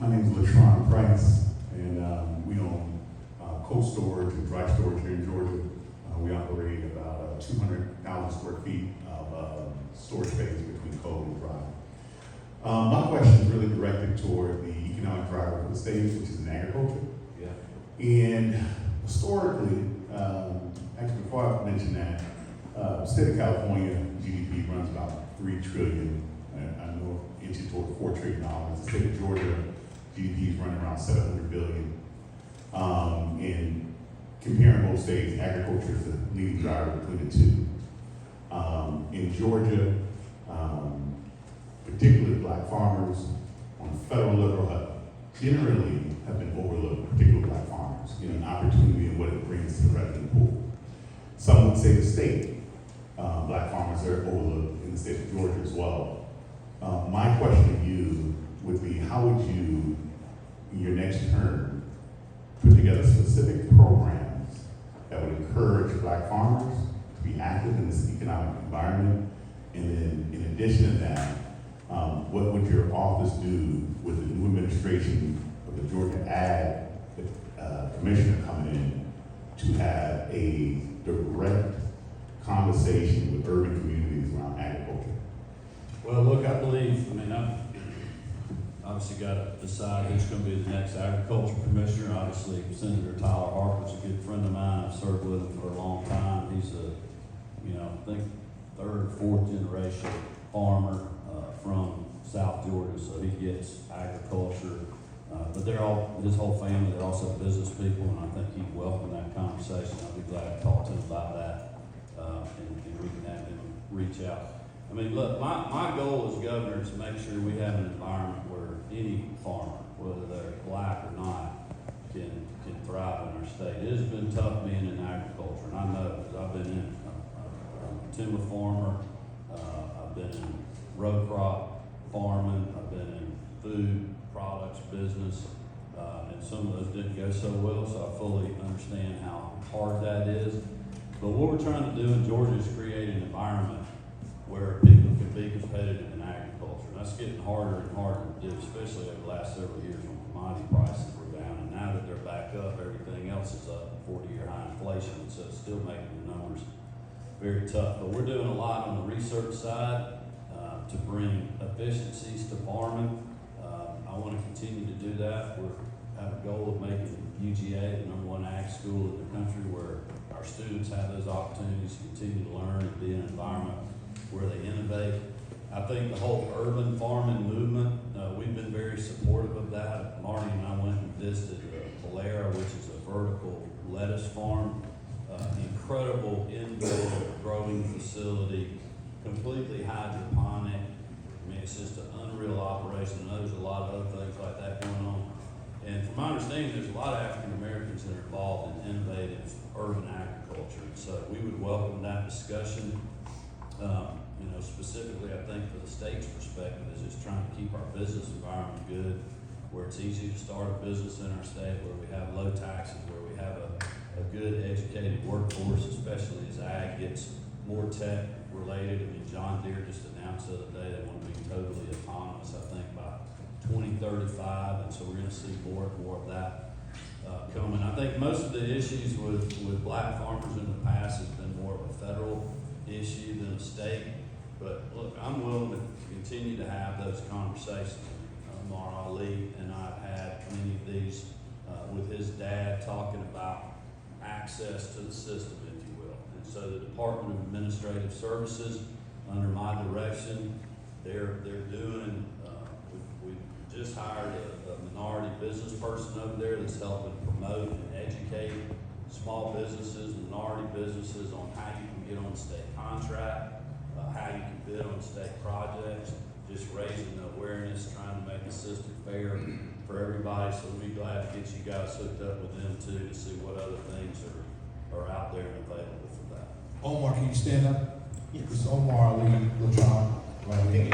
My name is LaShawn Price, and we own cold storage and dry storage here in Georgia. We operate about 200,000 square feet of storage space between cold and dry. My question is really directed toward the economic driver for the state, which is in agriculture. Yeah. And historically, actually before I mention that, the state of California GDP runs about $3 trillion. I know inching toward $4 trillion. The state of Georgia GDP is running around $700 billion. And comparing both states, agriculture is the leading driver between the two. In Georgia, particularly black farmers on the federal level generally have been overlooked, particularly black farmers, getting opportunity and what it brings to the revenue pool. Some would say the state, black farmers are overlooked in the state of Georgia as well. My question to you would be, how would you, in your next term, put together specific programs that would encourage black farmers to be active in this economic environment? And then in addition to that, what would your office do with the new administration of the Georgia Ag Commissioner coming in to have a direct conversation with urban communities around agriculture? Well, look, I believe, I've obviously got to decide who's going to be the next agriculture commissioner. Obviously, Senator Tyler Harper's a good friend of mine. I've served with him for a long time. He's I think third or fourth generation farmer from South Georgia, so he gets agriculture. But they're all, his whole family, they're also business people, and I think he'd welcome that conversation. I'll be glad to talk to him about that, and we can have him reach out. Look, my goal as governor is to make sure we have an environment where any farmer, whether they're black or not, can thrive in our state. It has been tough being in agriculture, and I know because I've been in a timber farmer, I've been in row crop farming, I've been in food products business, and some of those didn't go so well, so I fully understand how hard that is. But what we're trying to do in Georgia is create an environment where people can be competitive in agriculture. And that's getting harder and harder to do, especially over the last several years when commodity prices were down. And now that they're back up, everything else is up, 40-year high inflation, and so it's still making the numbers very tough. But we're doing a lot on the research side to bring efficiencies to farming. I want to continue to do that. We have a goal of making UGA the #1 ag school in the country, where our students have those opportunities to continue to learn and be in an environment where they innovate. I think the whole urban farming movement, we've been very supportive of that. Marty and I went and visited Polera, which is a vertical lettuce farm, incredible indoor growing facility, completely hydroponic. It's just an unreal operation. I know there's a lot of other things like that going on. And from my understanding, there's a lot of African Americans that are involved in innovative urban agriculture. So we would welcome that discussion. Specifically, I think for the state's perspective is just trying to keep our business environment good, where it's easy to start a business in our state, where we have low taxes, where we have a good educated workforce, especially as ag gets more tech related. John Deere just announced the other day they want to be totally autonomous, I think, by 2035, and so we're going to see more and more of that coming. I think most of the issues with black farmers in the past has been more of a federal issue than a state. But look, I'm willing to continue to have those conversations. Mar Ali and I've had many of these with his dad talking about access to the system, if you will. And so the Department of Administrative Services, under my direction, they're doing, we just hired a minority business person over there that's helping promote and educate small businesses, minority businesses on how you can get on the state contract, how you can bid on state projects, just raising the awareness, trying to make the system fair for everybody. So we'll be glad to get you guys hooked up with them too, to see what other things are out there and available for that. Omar, can you stand up? Yes. This is Omar Ali LaTron, right here.